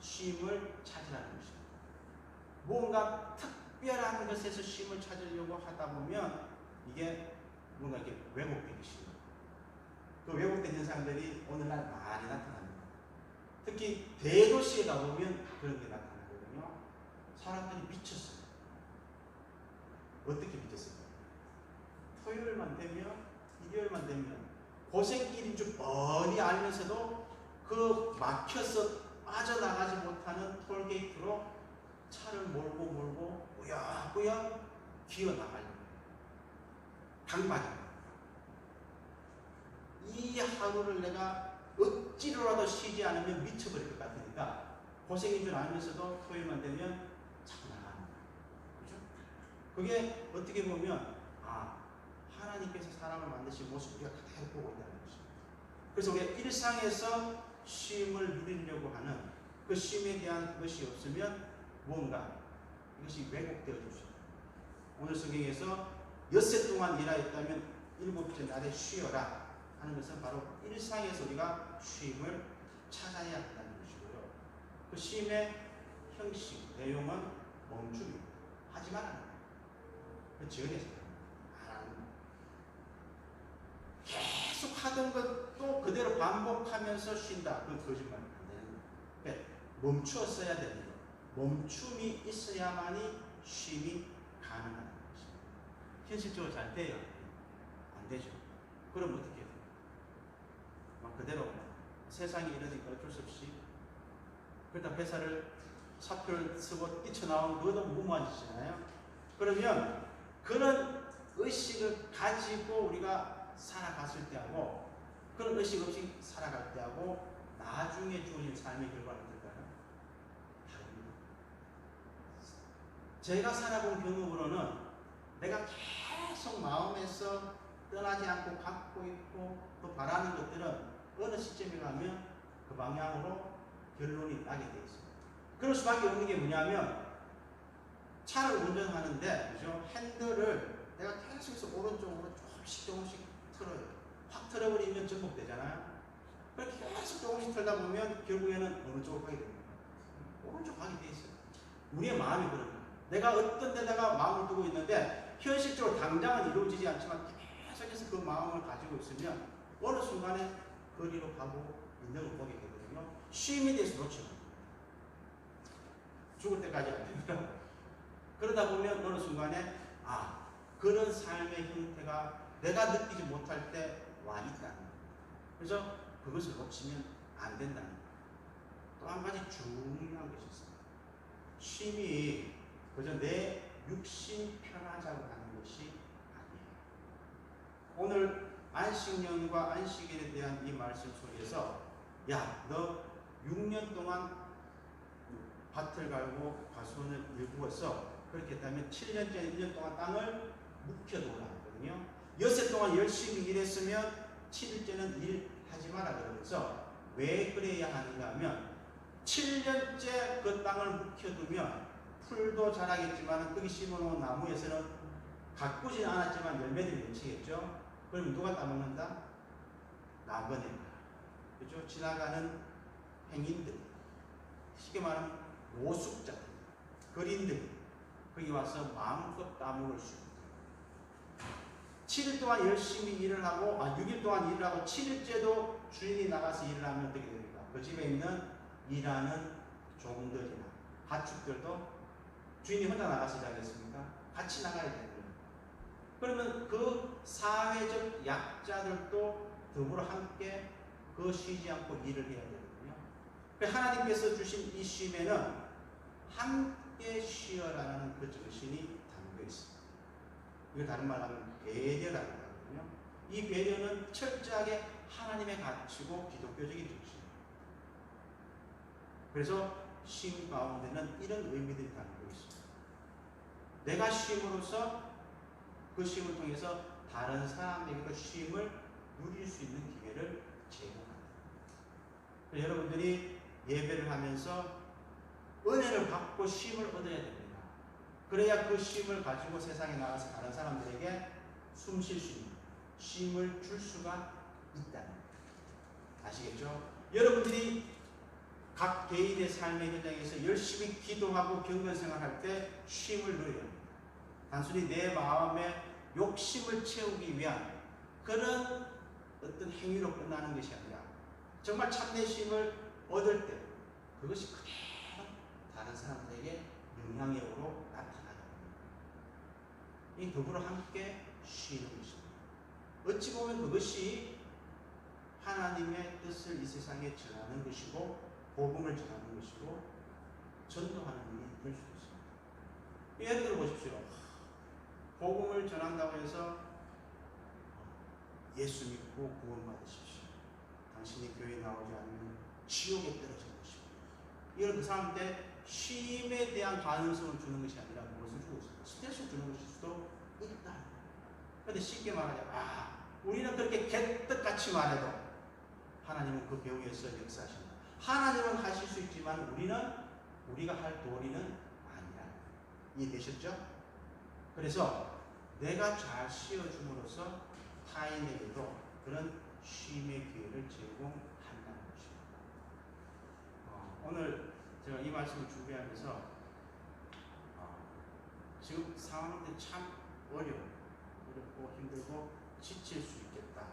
A: 쉼을 찾으라는 것입니다. 뭔가 특별한 것에서 쉼을 찾으려고 하다 보면 이게 뭔가 이렇게 왜곡되기 쉬워요. 그 왜곡된 현상들이 오늘날 많이 나타납니다. 특히 대도시에 가보면 그런 게 나타나거든요. 사람들이 미쳤어요. 어떻게 미쳤을까요? 토요일만 되면, 일요일만 되면 고생길인 줄 뻔히 알면서도 그 막혀서 빠져나가지 못하는 톨게이트로 차를 몰고 꾸역꾸역 기어나가려고 강박입니다. 이 하루를 내가 억지로라도 쉬지 않으면 미쳐버릴 것 같으니까 고생인 줄 알면서도 토요일만 되면 자꾸 나갑니다. 그죠? 그게 어떻게 보면 하나님께서 사람을 만드신 모습 우리가 그대로 보고 있다는 것입니다. 그래서 우리가 일상에서 쉼을 누리려고 하는 그 쉼에 대한 것이 없으면 뭔가 이것이 왜곡되어 줄 수 있다. 오늘 성경에서 엿새 동안 일하였다면 일곱째 날에 쉬어라 하는 것은 바로 일상에서 우리가 쉼을 찾아야 한다는 것이고요. 그 쉼의 형식, 내용은 멈춤입니다. 하지 말라는 거예요. 그 지연해서 안 하는 거예요. 계속 하던 것도 그대로 반복하면서 쉰다. 그건 거짓말 안 되는 거예요. 그러니까 멈추었어야 되는 거예요. 멈춤이 있어야만이 쉼이 가능한 것입니다. 현실적으로 잘 돼요? 안 되죠. 그럼 어떻게 해요? 막 그대로 세상이 이러니까 어쩔 수 없이 그러다 회사를 사표를 쓰고 뛰쳐나오면 그것도 무모한 짓이잖아요. 그러면 그런 의식을 가지고 우리가 살아갔을 때하고 그런 의식 없이 살아갈 때하고 나중에 주어진 삶의 결과는 어떨까요? 다릅니다. 제가 살아본 경험으로는 내가 계속 마음에서 떠나지 않고 갖고 있고 또 바라는 것들은 어느 시점에 가면 그 방향으로 결론이 나게 돼 있습니다. 그럴 수밖에 없는 게 뭐냐면 차를 운전하는데 그죠? 핸들을 내가 계속해서 오른쪽으로 조금씩 틀어요. 확 틀어버리면 전복되잖아요. 그렇게 계속 조금씩 틀다 보면 결국에는 어느 쪽으로 가게 됩니다. 오른쪽 가게 돼 있어요. 우리의 마음이 그런 거예요. 내가 어떤 데다가 마음을 두고 있는데 현실적으로 당장은 이루어지지 않지만 계속해서 그 마음을 가지고 있으면 어느 순간에 거리로 가고 있는 걸 보게 되거든요. 쉼에 대해서 놓치는 거예요. 죽을 때까지 안 됩니다. 그러다 보면 어느 순간에 그런 삶의 형태가 내가 느끼지 못할 때 와 있다는 거예요. 그래서 그것을 놓치면 안 된다는 거예요. 또 한 가지 중요한 것이 있습니다. 쉼이 그저 내 육신 편하자고 하는 것이 아니에요. 오늘 안식년과 안식일에 대한 이 말씀 속에서 너 6년 동안 밭을 갈고 가수원을 일구어서 그렇게 했다면 7년째 1년 동안 땅을 묵혀두라 하거든요. 엿새 동안 열심히 일했으면 7일째는 일하지 마라 그러면서 왜 그래야 하는가 하면 7년째 그 땅을 묵혀두면 풀도 자라겠지만 거기 심어놓은 나무에서는 가꾸진 않았지만 열매들이 맺히겠죠. 그럼 누가 따먹는다? 나그네가. 그죠? 지나가는 행인들. 쉽게 말하면 노숙자들, 거린들이 거기 와서 마음껏 따먹을 수 있다. 7일 동안 열심히 일을 하고 6일 동안 일을 하고 7일째도 주인이 나가서 일을 하면 어떻게 됩니까? 그 집에 있는 일하는 종들이나 가축들도 주인이 혼자 나가서 일하겠습니까? 같이 나가야 되는 거예요. 그러면 그 사회적 약자들도 더불어 함께 그 쉬지 않고 일을 해야 되거든요. 하나님께서 주신 이 쉼에는 함께 쉬어라는 그 정신이 담겨 있습니다. 이거 다른 말로 하면 배려라는 거거든요. 이 배려는 철저하게 하나님의 가치고 기독교적인 정신이에요. 그래서 쉼 가운데는 이런 의미들이 담겨 있습니다. 내가 쉼으로써 그 쉼을 통해서 다른 사람에게도 쉼을 누릴 수 있는 기회를 제공한다. 여러분들이 예배를 하면서 은혜를 받고 쉼을 얻어야 됩니다. 그래야 그 쉼을 가지고 세상에 나가서 다른 사람들에게 숨 쉴 수 있는 쉼을 줄 수가 있다는 거예요. 아시겠죠? 여러분들이 각 개인의 삶의 현장에서 열심히 기도하고 경건생활할 때 쉼을 누려야 합니다. 단순히 내 마음의 욕심을 채우기 위한 그런 어떤 행위로 끝나는 것이 아니라 정말 참된 쉼을 얻을 때 그것이 그대로 다른 사람들에게 영향력으로 나타나게 됩니다. 이 더불어 함께 쉬는 것입니다. 어찌 보면 그것이 하나님의 뜻을 이 세상에 전하는 것이고 복음을 전하는 것이고 전도하는 일이 될 수도 있습니다. 예를 들어 보십시오. 복음을 전한다고 해서 예수 믿고 구원받으십시오. 당신이 교회에 나오지 않으면 지옥에 떨어질 것이고 이런 그 사람한테 쉼에 대한 가능성을 주는 것이 아니라 무엇을 주고 있습니까? 스트레스를 주는 것일 수도 있다. 그런데 쉽게 말하자 우리는 그렇게 개떡같이 말해도 하나님은 그 배후에서 역사하신다. 하나님은 하실 수 있지만 우리가 할 도리는 아니라. 이해되셨죠? 그래서 내가 잘 쉬어줌으로써 타인에게도 그런 쉼의 기회를 제공한다는 것입니다. 오늘 제가 이 말씀을 준비하면서 지금 상황들이 참 어렵고 힘들고 지칠 수 있겠다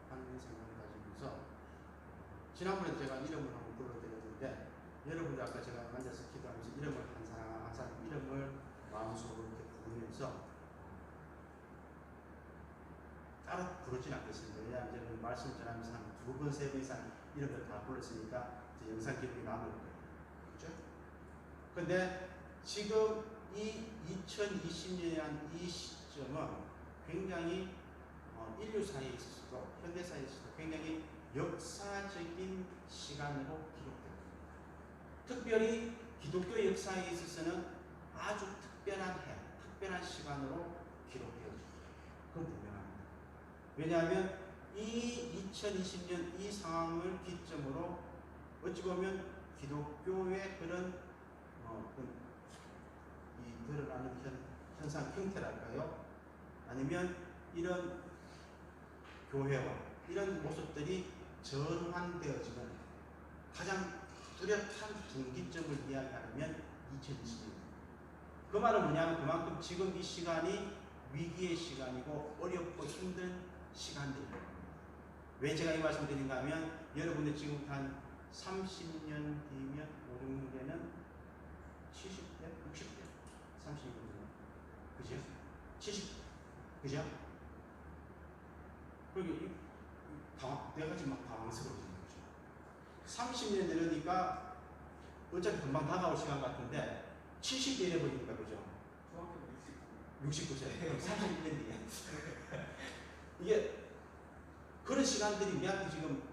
A: 하는 생각을 가지면서 지난번에 제가 이름을 한번 불러드렸는데 여러분들 아까 제가 앉아서 기도하면서 이름을 한 사람 이름을 마음속으로 이렇게 부르면서 따로 부르진 않겠습니다. 왜냐하면 저는 말씀 전하면서 한 2번, 3번 이상 이름을 다 불렀으니까 제 영상 기록이 남을 거예요. 그렇죠? 근데 지금 이 2020년이라는 이 시점은 굉장히 인류 사이에 있어서도 현대 사이에 있어서도 굉장히 역사적인 시간으로 기록됩니다. 특별히 기독교 역사에 있어서는 아주 특별한 시간으로 기록되어집니다. 그건 분명합니다. 왜냐하면 이 2020년 이 상황을 기점으로 어찌 보면 기독교의 그런 이 드러나는 현상 형태랄까요? 아니면 이런 교회와 이런 모습들이 전환되어지는 가장 뚜렷한 분기점을 이야기하면 2020년. 그 말은 뭐냐면 그만큼 지금 이 시간이 위기의 시간이고 어렵고 힘든 시간들입니다. 왜 제가 이 말씀을 드리는가 하면 여러분들 지금 한 30년 뒤면 5, 6년에는 70대, 60대, 30년 그죠? 70대 그죠? 그리고 내가 지금 막 당황스러워지는 거죠. 30년 되려니까 어차피 금방 다가올 시간 같은데 70대 이래버리니까 그죠?
D: 정확히
A: 69세 30년 뒤에 이게 그런 시간들이 우리한테 지금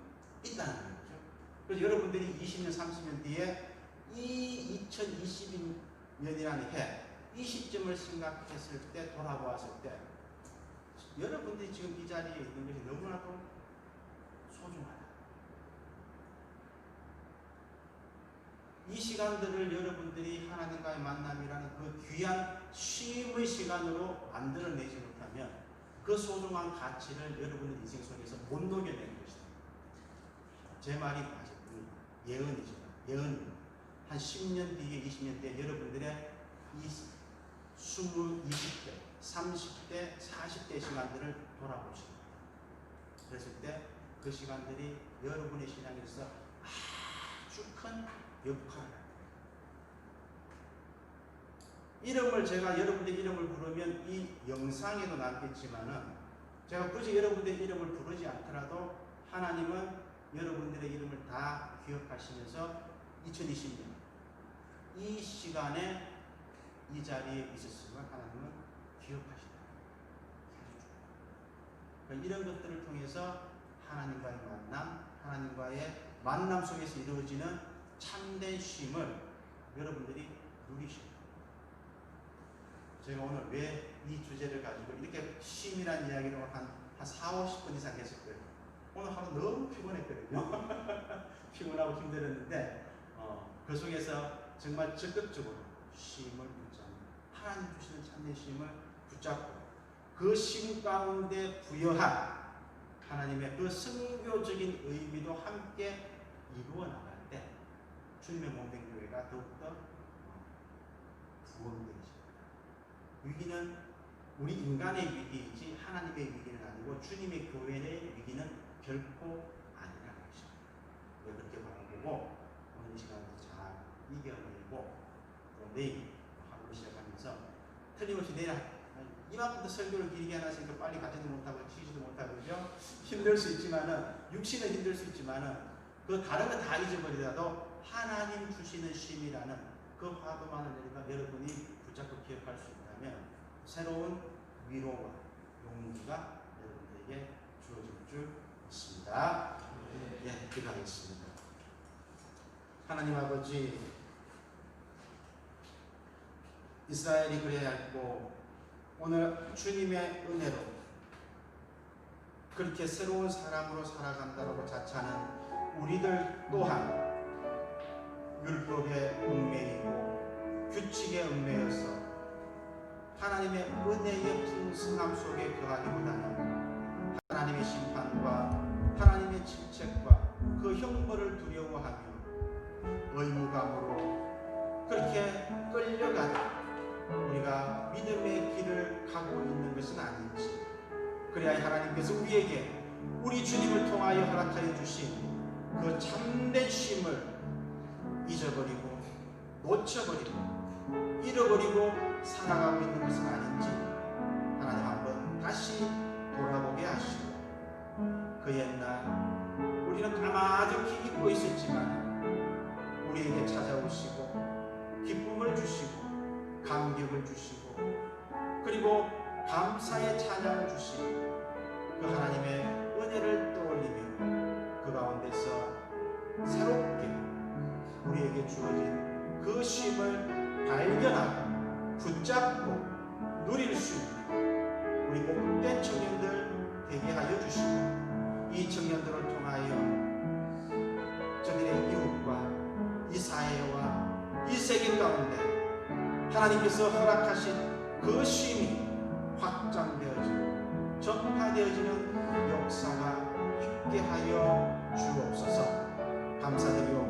A: 있다는 거죠. 그래서 여러분들이 20년 30년 뒤에 이 2022년이라는 해 이 시점을 생각했을 때 돌아보았을 때 여러분들이 지금 이 자리에 있는 것이 너무나도 소중하다. 이 시간들을 여러분들이 하나님과의 만남이라는 그 귀한 쉼의 시간으로 만들어내지 못하면 그 소중한 가치를 여러분의 인생 속에서 못 녹여내는 것이다. 제 말이 맞습니다. 예언이죠. 예언입니다. 한 10년 뒤에 20년 뒤에 여러분들의 이 20, 20대, 30대, 40대 시간들을 돌아보시고 그랬을 때 그 시간들이 여러분의 신앙에서 아주 큰 역할을 이름을 제가 여러분의 이름을 부르면 이 영상에도 남겠지만은 제가 굳이 여러분의 이름을 부르지 않더라도 하나님은 여러분들의 이름을 다 기억하시면서 2020년 이 시간에 이 자리에 있었으면 하나님은 기억하신다. 이런 것들을 통해서 하나님과의 만남 속에서 이루어지는 참된 쉼을 여러분들이 누리셔요. 제가 오늘 왜 이 주제를 가지고 이렇게 쉼이라는 이야기를 한 4-50분 이상 했었고요. 오늘 하루 너무 피곤했거든요. 피곤하고 힘들었는데 그 속에서 정말 적극적으로 쉼을 붙잡고 하나님 주시는 참된 쉼을 붙잡고 그 쉼 가운데 부여한 하나님의 그 선교적인 의미도 함께 이루어 나갈 때 주님의 몸된 교회가 더욱더 부흥되게 됩니다. 위기는 우리 인간의 위기이지 하나님의 위기는 아니고 주님의 교회의 위기는 결코 아니라는 것입니다. 왜 그렇게 바라보고 오늘 이 시간을 잘 이겨내고 또 내일 하루 시작하면서 틀림없이 내일 이만큼도 설교를 길게 하시니까 빨리 가지도 못하고 쉬지도 못하고 그죠? 힘들 수 있지만은 육신은 힘들 수 있지만은 그 다른 거 다 잊어버리더라도 하나님 주시는 쉼이라는 그 화두만을 여러분이 붙잡고 기억할 수 있다면 새로운 위로와 용기가 여러분들에게 주어질 줄 믿습니다. 예, 기도하겠습니다. 하나님 아버지, 이스라엘이 그래야 했고 오늘 주님의 은혜로 그렇게 새로운 사람으로 살아간다고 자처하는 우리들 또한 율법의 얽매이고 규칙의 얽매여서 하나님의 은혜의 풍성함 속에 거하기보다는 하나님의 심판과 하나님의 질책과 그 형벌을 두려워하며 의무감으로 그렇게 끌려가는 우리가 믿음의 길을 가고 있는 것은 아닌지, 그래야 하나님께서 우리에게 우리 주님을 통하여 허락하여 주신 그 참된 쉼을 잊어버리고 놓쳐버리고 잃어버리고 살아가고 있는 것은 아닌지 하나님 한번 다시 돌아보게 하시고 그 옛날 우리는 가마득히 잊고 있었지만 우리에게 찾아오시고 기쁨을 주시고 감격을 주시고 그리고 감사의 찬양을 주시고 그 하나님의 은혜를 떠올리며 그 가운데서 새롭게 우리에게 주어진 그 쉼을 발견하고 붙잡고 누릴 수 있는 우리 복된 청년들 되게 하여 주시고 이 청년들을 통하여 저들의 이웃과 이 사회와 이 세계 가운데 하나님께서 허락하신 그 쉼이 확장되어지고 전파되어지는 역사가 있게 하여 주옵소서. 감사드리고